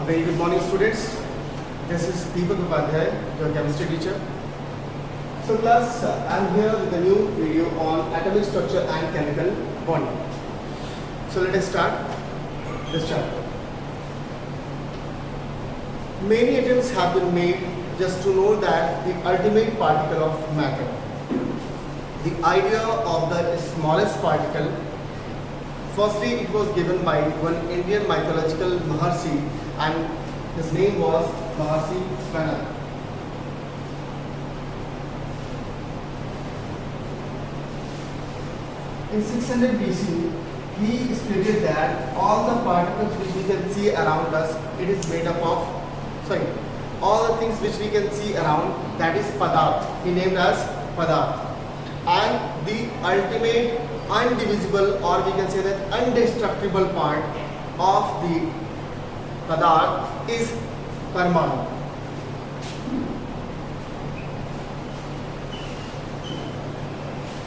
Very good morning, students. This is Deepak Upadhyay, your chemistry teacher. So class, I'm here with a new video on atomic structure and chemical bonding. So let us start this chapter. Many attempts have been made just to know that the ultimate particle of matter. The idea of the smallest particle, firstly it was given by one Indian mythological Maharshi, and his name was Maharshi Pranab. In 600 BC, he stated that all the particles which we can see around us, it is made up of, all the things which we can see around, that is Padarth. He named as Padarth. And the ultimate undivisible, or we can say that indestructible part of the Padarth is Parmanu.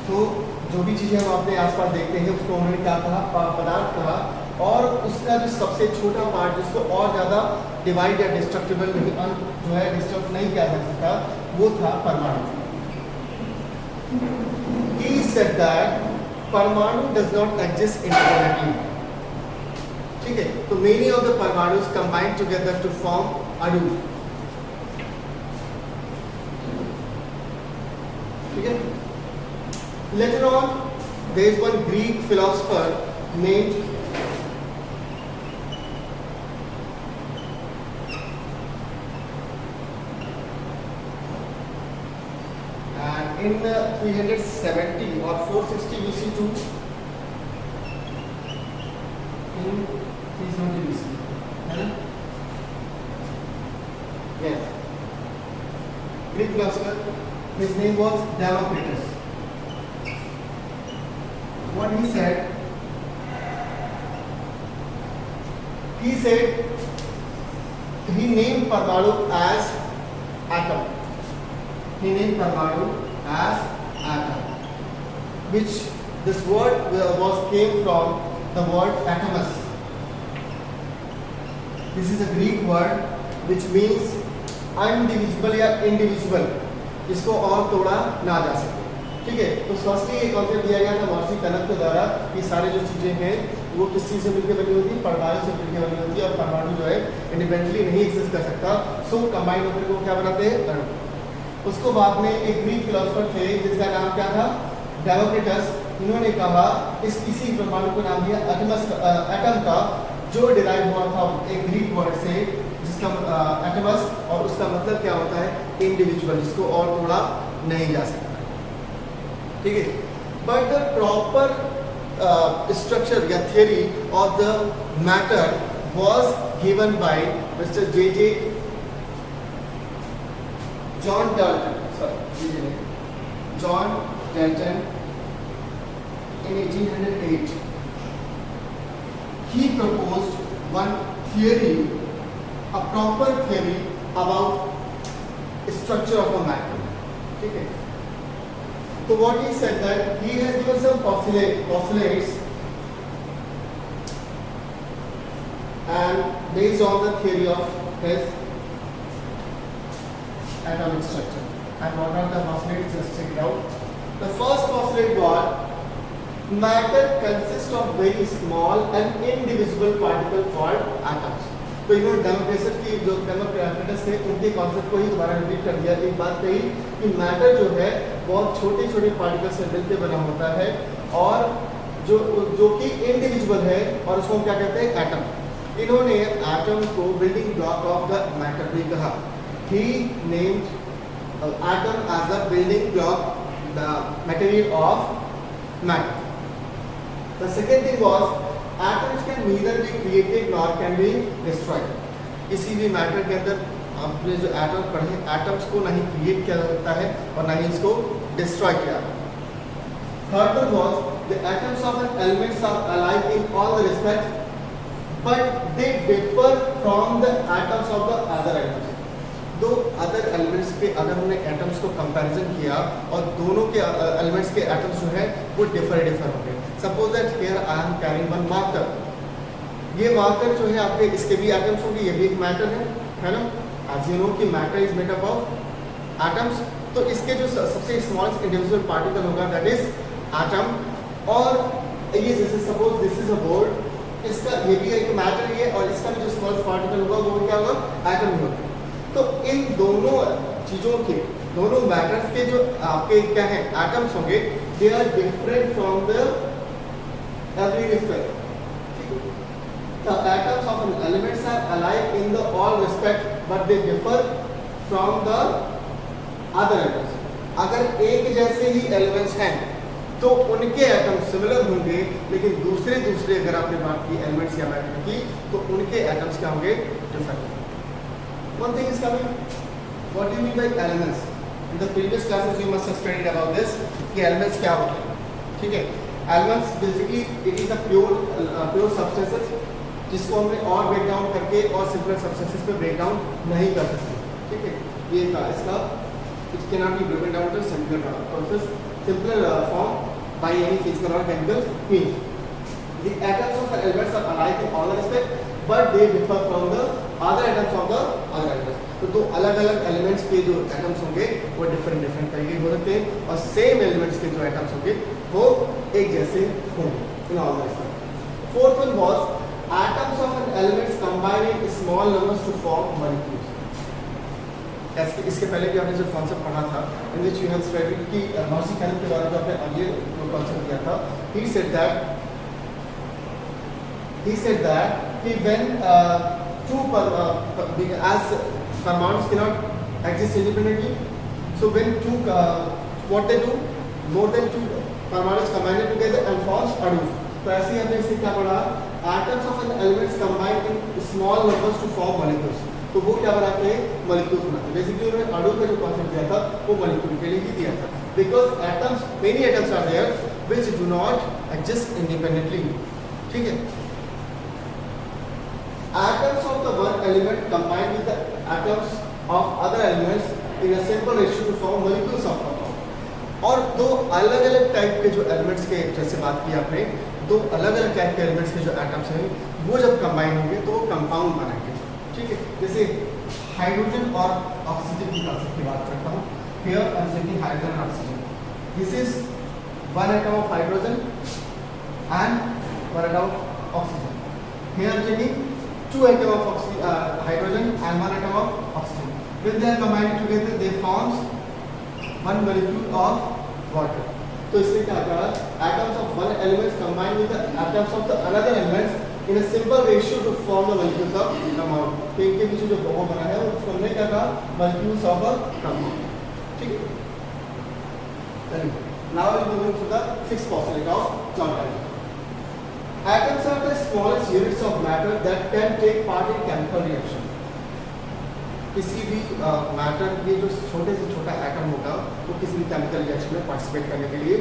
तो जो भी चीजें हम अपने आसपास देखते हैं उसको उन्होंने क्या कहा, पदार्थ कहा, और उसका जो सबसे छोटा पार्ट जिसको और ज्यादा डिवाइड या डिस्ट्रक्टिबल नहीं, जो है डिस्ट्रक्ट नहीं किया जा सकता, वो था परमाणु. He said that परमाणु does not exist independently. ठीक है, तो many of the परमाणुs combine together to form अणु. ठीक है. Later on, there is one Greek philosopher named in 370 or 460 BC to in 370 BC. Yes. Greek philosopher. His name was Democritus. What he said? He said he named Parmanu as atom. He named Parmanu as atom, which this word came from the word atomus. This is a Greek word which means undivisible या indivisible, इसको और तोड़ा ना जा सके. ठीक है, तो फर्स्टली एक कॉन्सेप्ट दिया गया था महर्षि कनक के द्वारा कि सारे जो चीजें हैं वो किस चीज से मिलकर बनी होती है, परमाणु से मिलकर बनी होती है, और परमाणु जो है इंडिपेंडेंटली नहीं एग्जिस्ट कर सकता, सो कंबाइन होकर वो क्या बनाते हैं, अणु. उसको बाद में एक ग्रीक फिलोसोफर थे जिसका नाम क्या था, डेमोक्रिटस. इन्होंने कहा इसी परमाणु को नाम दिया एटम का, जो डिराइव हुआ था एक ग्रीक वर्ड से जिसका एटमस, और उसका मतलब क्या होता है, इंडिविजुअल, जिसको और तोड़ा नहीं जा सकता. ठीक है, बट द प्रॉपर स्ट्रक्चर या theory of the matter was given by mister J John Dalton in 1808. He proposed one theory, a proper theory about structure of a matter. Okay. So what he said that he has given some postulates, and based on the theory of his atomic structure. And what are the postulates? Just check it out. The first postulate was matter consists of very small and indivisible particle called atoms. तो इन्होंने Democritus की जो Democritus थे उनके concept को ही दोबारा repeat कर दिया. एक बात कही कि मैटर जो है बहुत छोटे छोटे पार्टिकल से मिलकर बना होता है, और जो कि इंडिविजुअल है, और उसको हम क्या कहते हैं, एटम. इन्होंने एटम को building block of the matter भी कहा. He named atom as the building block, the material of matter. The second thing was atoms can neither be created nor can be destroyed. किसी भी matter के अंदर आपने जो atom पढ़े, atoms को नहीं क्रिएट किया जाता है और ना ही इसको डिस्ट्रॉय किया. Third one was the atoms of an elements are alike in all the respects, but they differ from the atoms of the other elements. दो अदर एलिमेंट्स के अगर हमने एटम्स को कंपैरिजन किया और दोनों के एलिमेंट्स के एटम्स जो है वो डिफर होंगे. Suppose that here I am carrying one marker. ये मार्कर जो है आपके इसके भी एटम्स होंगे, ये भी एक मैटर है ना। एज यू नो कि matter is made up of atoms, तो इसके जो सबसे स्मॉलेस्ट इंडिविजुअल पार्टिकल होगा दैट इज एटम। और ये जैसे suppose this is a board, इसका ये भी एक मैटर ही है और इसका भी जो स्मॉलेस्ट पार्टिकल होगा वो क्या होगा, एटम ही होगा। तो इन दोनों चीज़ों के, दोनों मैटर्स के जो आपके क्या है एटम्स होंगे, they are different from the every respect. The atoms of an elements are alike in the all respect, but they differ from the other atoms. अगर एक जैसे ही एलिमेंट्स हैं तो उनके एटम्स सिमिलर होंगे, लेकिन दूसरे अगर आपने बात की एलिमेंट्स या मैटर की तो उनके एटम्स क्या होंगे, different. One thing is coming, what do you mean by elements? In the previous classes you must have studied about this कि elements क्या होते हैं, ठीक है। Elements basically it is a pure substances जिसको हमने और ब्रेक डाउन करके और सिंपल सब्सटेंसेस पे ब्रेक डाउन नहीं कर सकते, ठीक है। ये था इसका, it can not be broken down to simple process, simple form by any physical और chemical means. The atoms of the elements are alike in all respects, but they differ from the other atoms of the other elements. तो दो अलग-अलग elements के जो atoms होंगे वो different तरीके हो सकते हैं, और सेम एलिमेंट्स के जो एटम्स होंगे वो एक जैसे होंगे in all respects. Fourth one was atoms of an elements combine in small numbers to form molecules. इसके पहले भी आपने जो कॉन्सेप्ट पढ़ा था in which you have studied कि नॉर्सी कैनन के बारे में आपने अगले जो कॉन्सेप्ट दिया था, he said that कि when as परमाणु cannot exist independently, so when what they do, more than two परमाणु combine together and forms अणु। तो ऐसे ही हमने इससे क्या पढ़ा, atoms of an elements combine in small numbers to form molecules। तो वो क्या बनाते हैं, molecules बनाते हैं। बेसिकली उन्होंने अणु का जो कॉन्सेप्ट दिया था वो molecule के लिए ही दिया था, because atoms, many atoms are there which do not exist independently, ठीक है। Atoms of the one element combine with the atoms of other elements in a simple ratio to form molecules of compound। और दो अलग-अलग type के जो elements के, जैसे बात की आपने, दो अलग-अलग टाइप के एलिमेंट्स के जो एटम्स हैं वो जब कंबाइन होंगे तो वो कंपाउंड बनाएंगे, ठीक है। जैसे हाइड्रोजन और ऑक्सीजन की कॉन्सेप्ट की बात करता हूँ, here I am taking hydrogen and oxygen, this is one atom of hydrogen and one atom of oxygen, here I am taking two atom of hydrogen and one atom of oxygen, when they are combined together they forms one molecule of water। तो इसलिए क्या कहा, atoms of one elements combine with the atoms of the another elements in a simple ratio to form the molecules of compound। तो इनके बीच जो bond बना है उसको हमने क्या कहा, molecules of a compound, ठीक है। Now we move to the sixth postulate of John Dalton। Atoms are the smallest units of matter that can take part in chemical reaction। किसी भी मैटर के जो छोटे से छोटा एटम होगा वो किसी भी केमिकल रिएक्शन में पार्टिसिपेट करने के लिए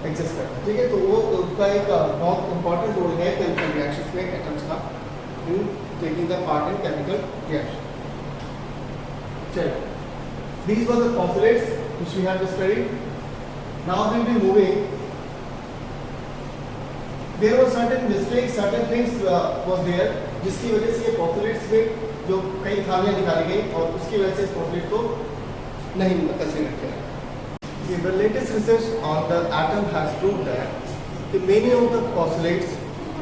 एग्जिस्ट करता है, ठीक है। तो वो उसका एक बहुत इंपॉर्टेंट रोल है केमिकल रिएक्शंस में एटम्स का, in taking the part in chemical reaction. चलिए, these were the postulates which we have studied। Now we will be moving। There were certain mistakes, certain things was there जिसकी वजह से ये postulates में जो कई खामियां निकाली गई और उसकी वजह से इस postulate को नहीं कंसीडर किया। The latest research on the atom has proved that many of the postulates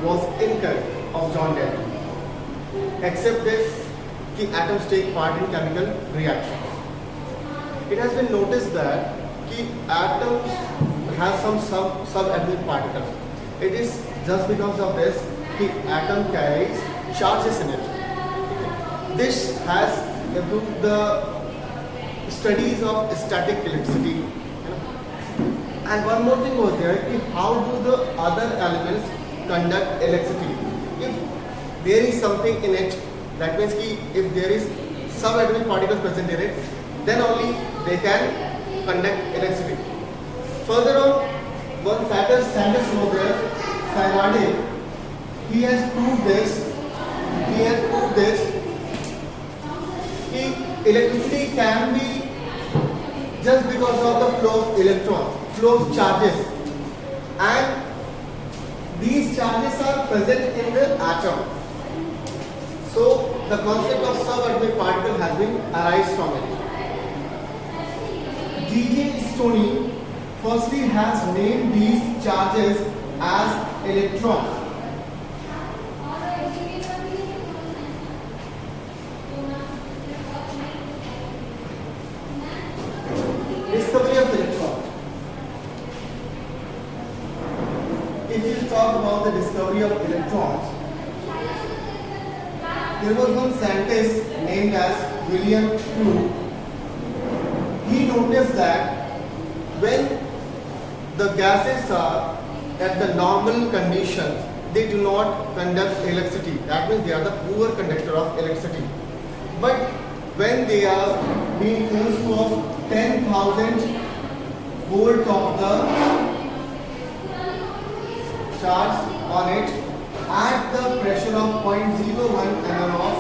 was incorrect of John Dalton, except this कि atoms take part in chemical reactions। It has been noticed that कि atoms have some subatomic particles। It is just because of this the atom carries charges in it। This has improved the studies of static electricity। And one more thing was there, how do the other elements conduct electricity? If there is something in it, that means if there is subatomic particles present in it, then only they can conduct electricity। Further on, one Sanders was there, Faraday, he has proved this कि electricity can be just because of the flow of electrons, flow of charges, and these charges are present in the atom. So the concept of subatomic particle has been arised from it. G.J. Stoney firstly has named these charges as electrons. Discovery of electron. If you talk about the discovery of electrons, there was one scientist named as William Clue. He noticed that when the gases are at the normal conditions, they do not conduct electricity. That means they are the poor conductor of electricity. But when they are being forced of 10,000 volt of the charge on it at the pressure of 0.01 mm of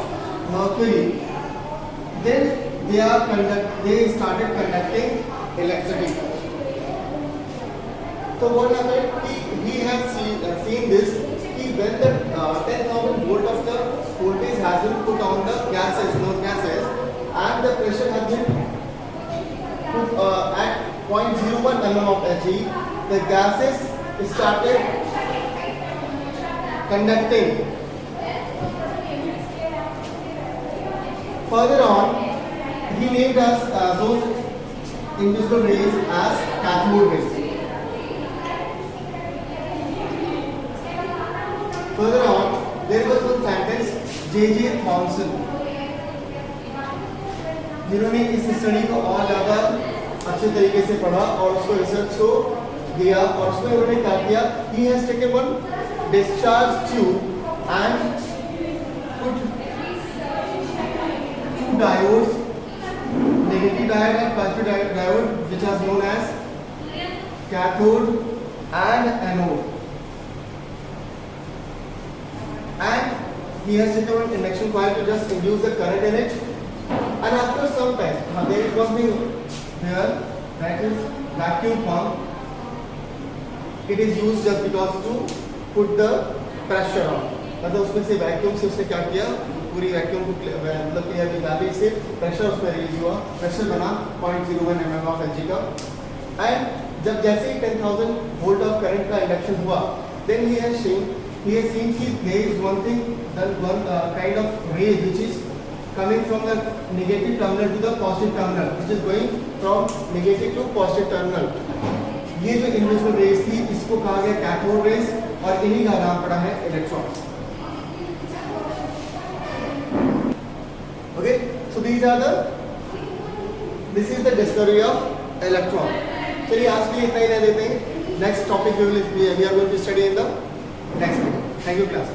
mercury, then they started conducting electricity. So what happened? He has seen this. When the 10,000 volt of the voltage has been put on the gases, those gases, and the pressure has been put at 0.01 mm of He, the gases started conducting. Further on, he named those invisible rays as cathode rays. Further on, there was one scientist J.J. Thomson, जिन्होंने इस study को और ज़्यादा अच्छे तरीके से पढ़ा और उसको रिसर्च को दिया और उसमें उन्होंने क्या किया? He has taken one discharge tube and put two diodes, negative diode and positive diode, which are known as cathode and anode. And he has taken an induction coil to just induce the current in it. And after some time, there is one thing here, that is vacuum pump. It is used just because to put the pressure on. मतलब उसमें से vacuum से उसने क्या किया? पूरी vacuum को मतलब क्लियर निकाली से प्रेशर उसमें रिलीज हुआ. प्रेशर बना 0.01 mm of Hg का. And जब जैसे ही 10,000 volt of current का इंडक्शन हुआ, then he has seen that there is one thing, that one kind of ray which is coming from the negative terminal to the positive terminal, which is going from negative to positive terminal. ये जो invisible raise थी, इसको कहा गया cathode rays और इन्हीं का नाम पड़ा है electrons. Okay, so this is the discovery of electron. चलिए आज के लिए इतना ही रह देते हैं. Next topic we are going to study in the next video. Thank you class.